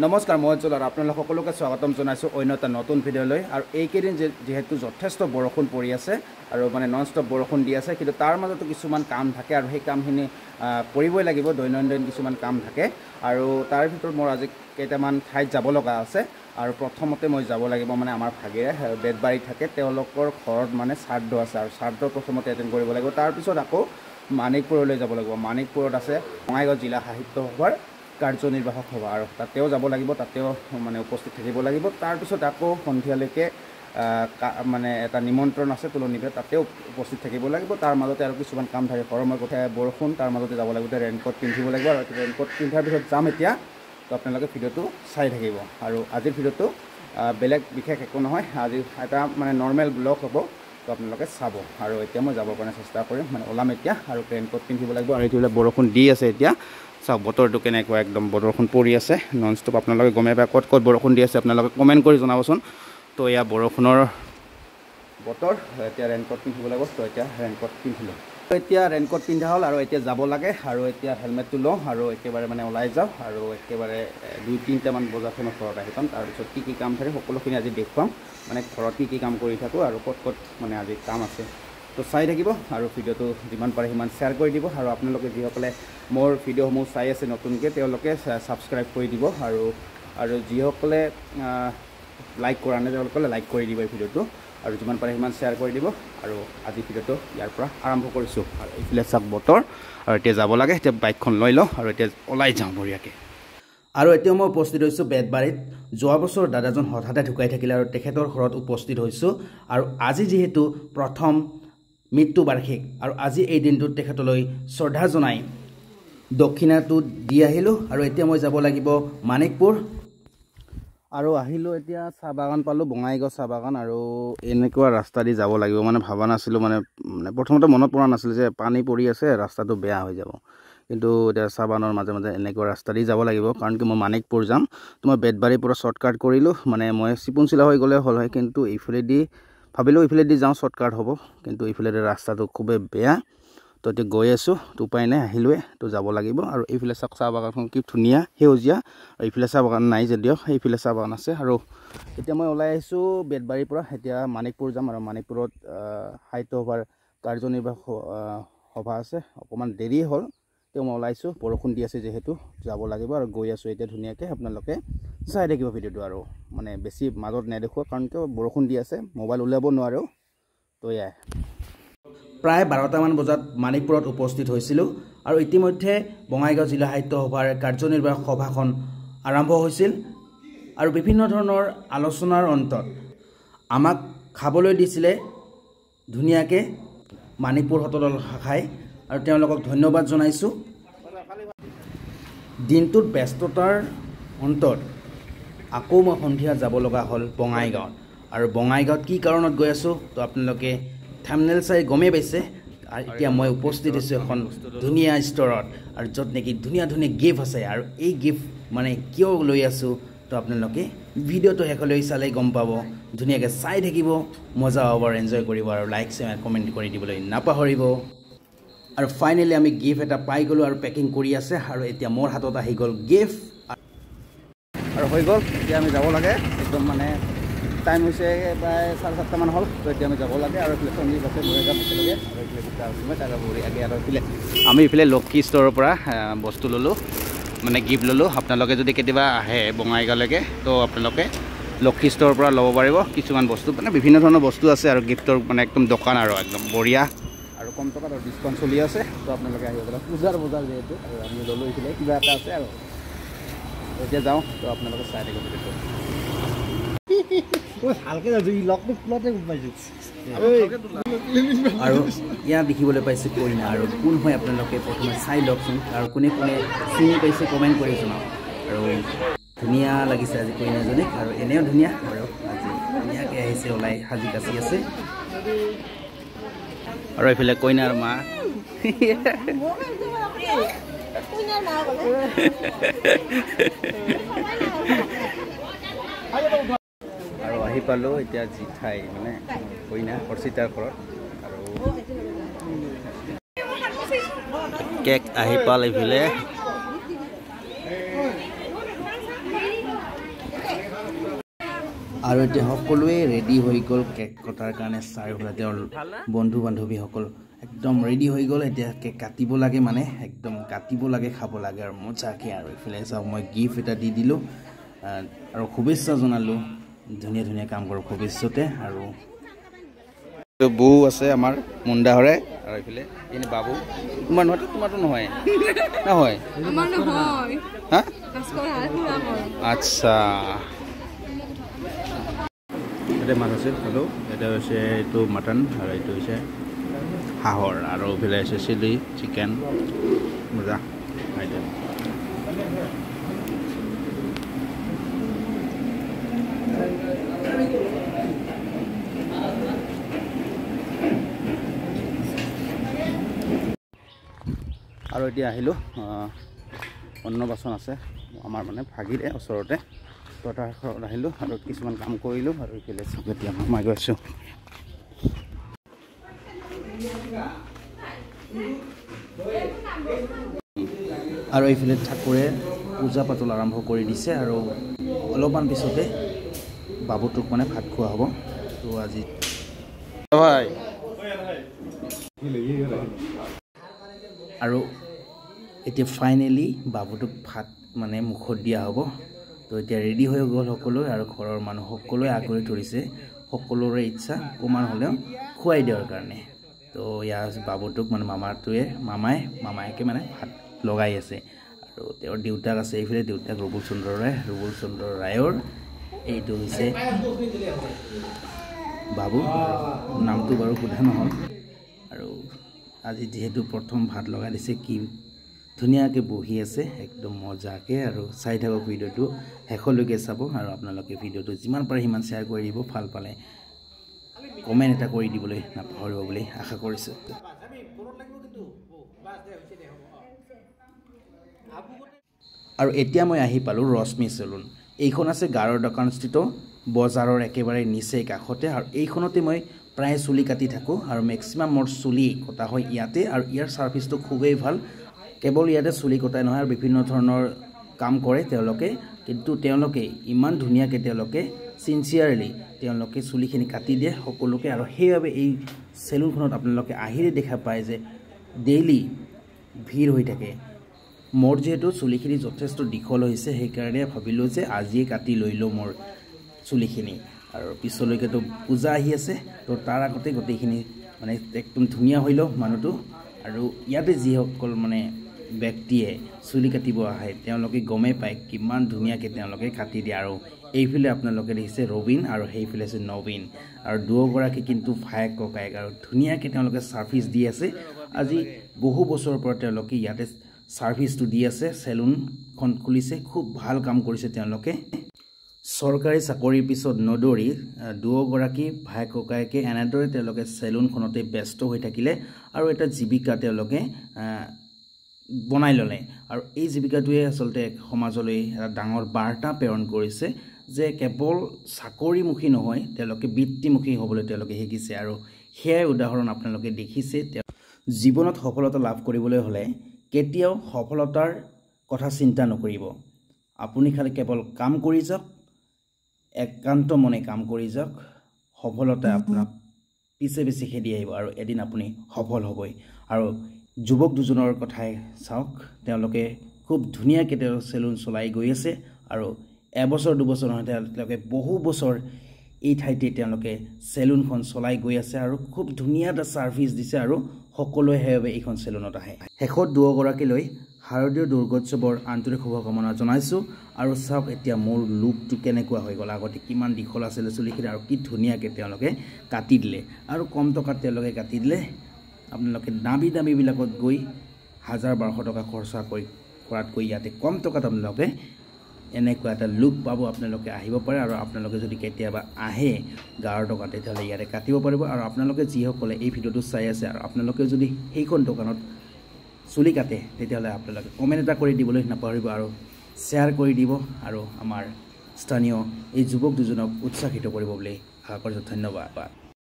নমস্কাৰ মই অঞ্চল আৰু আপোনালোক সকলোকে স্বাগতম জনাইছোঁ অন্য এটা নতুন ভিডিঅ'লৈ আৰু এইকেইদিন যেহেতু যথেষ্ট বৰষুণ পৰি আছে আৰু মানে নন ষ্টপ বৰষুণ দি আছে কিন্তু তাৰ মাজতো কিছুমান কাম থাকে আৰু সেই কামখিনি কৰিবই লাগিব দৈনন্দিন কিছুমান কাম থাকে আৰু তাৰ ভিতৰত মোৰ আজি কেইটামান ঠাইত যাব লগা আছে আৰু প্ৰথমতে মই যাব লাগিব মানে আমাৰ ভাগিৰে বেদবাৰী থাকে তেওঁলোকৰ ঘৰত মানে শ্ৰাদ্ধ আছে আৰু শ্ৰাদ্ধ প্ৰথমতে এটেণ্ড কৰিব লাগিব তাৰপিছত আকৌ মানিকপুৰলৈ যাব লাগিব মানিকপুৰত আছে বঙাইগাঁও জিলা সাহিত্য সভাৰ কাৰ্যনিৰ্বাহক সভা আৰু তাতেও যাব লাগিব তাতেও মানে উপস্থিত থাকিব লাগিব তাৰপিছত আকৌ সন্ধিয়ালৈকে মানে এটা নিমন্ত্ৰণ আছে তুলনি বিয়া তাতেও উপস্থিত থাকিব লাগিব তাৰ মাজতে আৰু কিছুমান কাম থাকে গৰমৰ কথা বৰষুণ তাৰ মাজতে যাব লাগিব ৰেইনকোট পিন্ধিব লাগিব আৰু ৰেইনকোট পিন্ধাৰ পিছত যাম এতিয়া তো আপোনালোকে ভিডিঅ'টো চাই থাকিব আৰু আজিৰ ভিডিঅ'টো বেলেগ বিশেষ একো নহয় আজি এটা মানে নৰ্মেল ব্লগ হ'ব তো আপোনালোকে চাব আৰু এতিয়া মই যাবৰ কাৰণে চেষ্টা কৰিম মানে ওলাম এতিয়া আৰু ৰেইনকোট পিন্ধিব লাগিব আৰু এইটো বৰষুণ দি আছে এতিয়া চাওক বতৰটো কেনেকুৱা একদম বৰষুণ পৰি আছে নন ষ্টপ আপোনালোকে গমে পায় ক'ত বৰষুণ দি আছে আপোনালোকে কমেণ্ট কৰি জনাবচোন তো এয়া বৰষুণৰ বতৰ এতিয়া ৰেইনকোট পিন্ধিব লাগিব তো এতিয়া ৰেইনকোট পিন্ধিলোঁ এতিয়া ৰেইনকোট পিন্ধা হ'ল আৰু এতিয়া যাব লাগে আৰু এতিয়া হেলমেটটো লওঁ আৰু একেবাৰে মানে ওলাই যাওঁ আৰু একেবাৰে 2-3টামান বজাতহে মই ঘৰত আহি পাম তাৰপিছত কি কাম থাকে সকলোখিনি আজি দেখুৱাম মানে ঘৰত কি কাম কৰি থাকোঁ আৰু ক'ত মানে আজি কাম আছে তো চাই থাকিব আৰু ভিডিঅ'টো যিমান পাৰে সিমান শ্বেয়াৰ কৰি দিব আৰু আপোনালোকে যিসকলে মোৰ ভিডিঅ'সমূহ চাই আছে নতুনকৈ তেওঁলোকে ছাবস্ক্ৰাইব কৰি দিব আৰু যিসকলে লাইক কৰা নাই তেওঁলোকে লাইক কৰি দিব এই ভিডিঅ'টো আৰু যিমান পাৰে সিমান শ্বেয়াৰ কৰি দিব আৰু আজি ভিডিঅ'টো ইয়াৰ পৰা আৰম্ভ কৰিছোঁ আৰু এইফালে চাওক বতৰ আৰু এতিয়া যাব লাগে এতিয়া বাইকখন লৈ লওঁ আৰু এতিয়া ওলাই যাওঁ বঢ়িয়াকৈ আৰু এতিয়া মই উপস্থিত হৈছোঁ বেদবাৰীত যোৱা বছৰ দাদাজন হঠাতে ঢুকাই থাকিলে আৰু তেখেতৰ ঘৰত উপস্থিত হৈছোঁ আৰু আজি যিহেতু প্ৰথম মৃত্যু বাৰ্ষিক আৰু আজি এই দিনটোত তেখেতলৈ শ্ৰদ্ধা জনাই দক্ষিণাটো দি আহিলোঁ আৰু এতিয়া মই যাব লাগিব মানিকপুৰ আৰু আহিলোঁ এতিয়া চাহ বাগান পালোঁ বঙাইগাঁও চাহ বাগান আৰু এনেকুৱা ৰাস্তা দি যাব লাগিব মানে ভবা নাছিলোঁ মানে প্ৰথমতে মনত পৰা নাছিল যে পানী পৰি আছে ৰাস্তাটো বেয়া হৈ যাব কিন্তু এতিয়া চাহ বাগানৰ মাজে মাজে এনেকুৱা ৰাস্তা দি যাব লাগিব কাৰণ কি মই মানিকপুৰ যাম তো মই বেদবাৰীৰ পৰা শ্বৰ্টকাট কৰিলোঁ মানে মই চিপুনচিলা হৈ গ'লে হ'ল হয় কিন্তু এইফালেদি ভাবিলোঁ এইফালেদি যাওঁ শ্বৰ্টকাট হ'ব কিন্তু এইফালেদি ৰাস্তাটো খুবেই বেয়া তো এতিয়া গৈ আছোঁ তো উপায় নাই আহিলোৱে তো যাব লাগিব আৰু এইফালে চাহ বাগানখন কি ধুনীয়া সেউজীয়া আৰু এইফালে চাহ বাগান নাই যদিও সেইফালে চাহ বাগান আছে আৰু এতিয়া মই ওলাই আহিছোঁ বেদবাৰীৰ পৰা এতিয়া মানিকপুৰ যাম আৰু মানিকপুৰত সাহিত্য সভাৰ কাৰ্যনিৰ্বাহক সভা আছে অকণমান দেৰি হ'ল তেওঁ মই ওলাইছোঁ বৰষুণ দি আছে যিহেতু যাব লাগিব আৰু গৈ আছোঁ এতিয়া ধুনীয়াকৈ আপোনালোকে চাই থাকিব ভিডিঅ'টো আৰু মানে বেছি মাজত নেদেখুৱা কাৰণ কিয় বৰষুণ দি আছে মোবাইল উলিয়াব নোৱাৰোঁ তো এয়াই প্ৰায় 12টামান বজাত মানিকপুৰত উপস্থিত হৈছিলোঁ আৰু ইতিমধ্যে বঙাইগাঁও জিলা সাহিত্য সভাৰ কাৰ্যনিৰ্বাহক সভাখন আৰম্ভ হৈছিল আৰু বিভিন্ন ধৰণৰ আলোচনাৰ অন্তত আমাক খাবলৈ দিছিলে ধুনীয়াকৈ মানিকপুৰ হোটেলৰ শাখাই আৰু তেওঁলোকক ধন্যবাদ জনাইছোঁ দিনটোত ব্যস্ততাৰ অন্তত আকৌ মই সন্ধিয়া যাব লগা হ'ল বঙাইগাঁৱত আৰু বঙাইগাঁৱত কি কাৰণত গৈ আছোঁ তো আপোনালোকে থাম্বনেইল চাই গমেই পাইছে আৰু এতিয়া মই উপস্থিত হৈছোঁ এখন ধুনীয়া ষ্ট'ৰত আৰু য'ত নেকি ধুনীয়া গিফ্ট আছে আৰু এই গিফ্ট মানে কিয় লৈ আছোঁ তো আপোনালোকে ভিডিঅ'টো শেষলৈ চালেই গম পাব ধুনীয়াকৈ চাই থাকিব মজা হ'ব আৰু এনজয় কৰিব আৰু লাইক শ্বেয়াৰ কমেণ্ট কৰি দিবলৈ নাপাহৰিব আৰু ফাইনেলি আমি গিফ্ট এটা পাই গ'লোঁ আৰু পেকিং কৰি আছে আৰু এতিয়া মোৰ হাতত আহি গ'ল গিফ্ট আৰু হৈ গ'ল এতিয়া আমি যাব লাগে একদম মানে টাইম হৈছে প্ৰায় 7:30মান হ'ল তো এতিয়া আমি যাব লাগে আৰু এইফালে সঞ্জীৱ আছে গৈ যাম একেলগে আৰু এইফালে দুটা আছে তাৰ আগে আৰু এইফালে আমি এইফালে লক্ষী ষ্ট'ৰৰ পৰা বস্তু ল'লোঁ মানে গিফ্ট ল'লোঁ আপোনালোকে যদি কেতিয়াবা আহে বঙাইগাঁৱলৈকে তো আপোনালোকে লক্ষী ষ্ট'ৰৰ পৰা ল'ব পাৰিব কিছুমান বস্তু মানে বিভিন্ন ধৰণৰ বস্তু আছে আৰু গিফ্টৰ মানে একদম দোকান আৰু একদম বঢ়িয়া আৰু কম টকাত আৰু ডিছকাউণ্ট চলি আছে তো আপোনালোকে আহিব পাৰে পূজাৰ বজাৰ যিহেতু আৰু আমি ল'লোঁ এইফালে কিবা এটা আছে আৰু এতিয়া যাওঁ তো আপোনালোকে চাই থাকিব আৰু ইয়াত দেখিবলৈ পাইছোঁ কইনা আৰু কোন হয় আপোনালোকে প্ৰথমে চাই লওকচোন আৰু কোনে চিনি পাইছে কমেণ্ট কৰি জনাওক আৰু ধুনীয়া লাগিছে আজি কইনাজনীক আৰু এনেও ধুনীয়া আৰু আজি ধুনীয়াকৈ আহিছে ওলাই সাজি কাচি আছে আৰু এইফালে কইনাৰ মা আৰু আহি পালোঁ এতিয়া জিঠাই মানে কইনা হৰ্ষিতাৰ ঘৰত আৰু কেক আহি পাল এইফালে আৰু এতিয়া সকলোৱে ৰেডি হৈ গ'ল কেক কটাৰ কাৰণে চাৰিওফালে তেওঁৰ বন্ধু বান্ধৱীসকল একদম ৰেডি হৈ গ'ল এতিয়া কেক কাটিব লাগে মানে একদম কাটিব লাগে খাব লাগে আৰু মজাকে আৰু এইফালে চাওক মই গিফ্ট এটা দি দিলোঁ আৰু শুভেচ্ছা জনালোঁ ধুনীয়া ধুনীয়া কাম কৰক ভৱিষ্যতে আৰু বৌ আছে আমাৰ মুণ্ডাহৰে আৰু এইফালে এনে বাবু তোমাৰ নহয় তোমাৰতো নহয় নহয় হা আচ্ছা এটা মাছ আছে হেল্ল' এটা হৈছে এইটো মাটন আৰু এইটো হৈছে হাঁহৰ আৰু এইফালে আছে চিলি চিকেন মজা আৰু এতিয়া আহিলোঁ অন্ন বাচন আছে আমাৰ মানে ভাগিৰে ওচৰতে তাৰ ঘৰত আহিলোঁ আৰু কিছুমান কাম কৰিলোঁ আৰু এইফালে চাওক এতিয়া সোমাই গৈ আছোঁ আৰু এইফালে ঠাকুৰে পূজা পাতল আৰম্ভ কৰি দিছে আৰু অলপমান পিছতে বাবুটোক মানে ভাত খোৱা হ'ব তো আজি ভাই আৰু এতিয়া ফাইনেলি বাবুটোক ভাত মানে মুখত দিয়া হ'ব তো এতিয়া ৰেডি হৈ গ'ল সকলোৱে আৰু ঘৰৰ মানুহ সকলোৱে আগুৰি ধৰিছে সকলোৰে ইচ্ছা অকণমান হ'লেও খুৱাই দিয়াৰ কাৰণে তো ইয়াৰ বাবুটোক মানে মামায়েকে মানে ভাত লগাই আছে আৰু তেওঁৰ দেউতাক আছে এইফালে দেউতাক ৰুবুল চন্দ্ৰ ৰায়ৰ এইটো হৈছে বাবু নামটো বাৰু সোধা নহ'ল আৰু আজি যিহেতু প্ৰথম ভাত লগাই দিছে কি ধুনীয়াকৈ বহি আছে একদম মজাকৈ আৰু চাই থাকক ভিডিঅ'টো শেষলৈকে চাব আৰু আপোনালোকে ভিডিঅ'টো যিমান পাৰে সিমান শ্বেয়াৰ কৰি দিব ভাল পালে কমেণ্ট এটা কৰি দিবলৈ নাপাহৰিব বুলি আশা কৰিছোঁ আৰু এতিয়া মই আহি পালোঁ ৰশ্মি চেলুন এইখন আছে গাঁৱৰ দোকানস্থিত বজাৰৰ একেবাৰে নিচে কাষতে আৰু এইখনতে মই প্ৰায় চুলি কাটি থাকোঁ আৰু মেক্সিমাম মোৰ চুলি কটা হয় ইয়াতে আৰু ইয়াৰ ছাৰ্ভিচটো খুবেই ভাল কেৱল ইয়াতে চুলি কটাই নহয় আৰু বিভিন্ন ধৰণৰ কাম কৰে তেওঁলোকে কিন্তু তেওঁলোকে ইমান ধুনীয়াকৈ তেওঁলোকে চিনচিয়াৰলি তেওঁলোকে চুলিখিনি কাটি দিয়ে সকলোকে আৰু সেইবাবে এই চেলুনখনত আপোনালোকে আহিলে দেখা পায় যে ডেইলি ভিৰ হৈ থাকে মোৰ যিহেতু চুলিখিনি যথেষ্ট দীঘল হৈছে সেইকাৰণে ভাবিলোঁ যে আজিয়ে কাটি লৈ লওঁ মোৰ চুলিখিনি আৰু পিছলৈকেতো পূজা আহি আছে তো তাৰ আগতে গোটেইখিনি মানে একদম ধুনীয়া হৈ লওঁ মানুহটো আৰু ইয়াতে যিসকল মানে ব্যক্তিয়ে চুলি কাটিব আহে তেওঁলোকে গমেই পায় কিমান ধুনীয়াকৈ তেওঁলোকে কাটি দিয়ে আৰু এইফালে আপোনালোকে দেখিছে ৰবিন আৰু সেইফালে আছে নবীন আৰু দুয়োগৰাকী কিন্তু ভায়েক ককায়েক আৰু ধুনীয়াকৈ তেওঁলোকে ছাৰ্ভিচ দি আছে আজি বহু বছৰৰ পৰা তেওঁলোকে ইয়াতে ছাৰ্ভিচটো দি আছে চেলুনখন খুলিছে খুব ভাল কাম কৰিছে তেওঁলোকে চৰকাৰী চাকৰিৰ পিছত নদৌৰি দুয়োগৰাকী ভাই ককায়েকে এনেদৰে তেওঁলোকে চেলুনখনতে ব্যস্ত হৈ থাকিলে আৰু এটা জীৱিকা তেওঁলোকে বনাই ল'লে আৰু এই জীৱিকাটোৱে আচলতে সমাজলৈ এটা ডাঙৰ বাৰ্তা প্ৰেৰণ কৰিছে যে কেৱল চাকৰিমুখী নহয় তেওঁলোকে বৃত্তিমুখী হ'বলৈ তেওঁলোকে শিকিছে আৰু সেয়াই উদাহৰণ আপোনালোকে দেখিছে জীৱনত সফলতা লাভ কৰিবলৈ হ'লে কেতিয়াও সফলতাৰ কথা চিন্তা নকৰিব আপুনি খালি কেৱল কাম কৰি যাওক একান্ত মনে কাম কৰি যাওক সফলতা আপোনাক পিছে পিছে খেদি আহিব আৰু এদিন আপুনি সফল হ'বই আৰু যুৱক দুজনৰ কথাই চাওক তেওঁলোকে খুব ধুনীয়াকৈ তেওঁ চেলুন চলাই গৈ আছে আৰু এবছৰ দুবছৰ নহয় তেওঁলোকে বহু বছৰ এই ঠাইতে তেওঁলোকে চেলুনখন চলাই গৈ আছে আৰু খুব ধুনীয়া এটা ছাৰ্ভিচ দিছে আৰু সকলোৱে সেইবাবে এইখন চেলুনত আহে শেষত দুয়োগৰাকীলৈ শাৰদীয় দুৰ্গোৎসৱৰ আন্তৰিক শুভকামনা জনাইছোঁ আৰু চাওক এতিয়া মোৰ লুকটো কেনেকুৱা হৈ গ'ল আগতে কিমান দীঘল আছিলে চুলিখিনি আৰু কি ধুনীয়াকৈ তেওঁলোকে কাটি দিলে আৰু কম টকাত তেওঁলোকে কাটি দিলে আপোনালোকে দামী দামীবিলাকত গৈ 1000-1200 টকা খৰচা কৰাতকৈ ইয়াতে কম টকাত আপোনালোকে এনেকুৱা এটা লুক পাব আপোনালোকে আহিব পাৰে আৰু আপোনালোকে যদি কেতিয়াবা আহে গাঁৱৰ টকা তেতিয়াহ'লে ইয়াতে কাটিব পাৰিব আৰু আপোনালোকে যিসকলে এই ভিডিঅ'টো চাই আছে আৰু আপোনালোকে যদি সেইখন দোকানত চুলি কাটে তেতিয়াহ'লে আপোনালোকে কমেণ্ট এটা কৰি দিবলৈ নাপাহৰিব আৰু শ্বেয়াৰ কৰি দিব আৰু আমাৰ স্থানীয় এই যুৱক দুজনক উৎসাহিত কৰিব বুলি আশা কৰিছোঁ ধন্যবাদ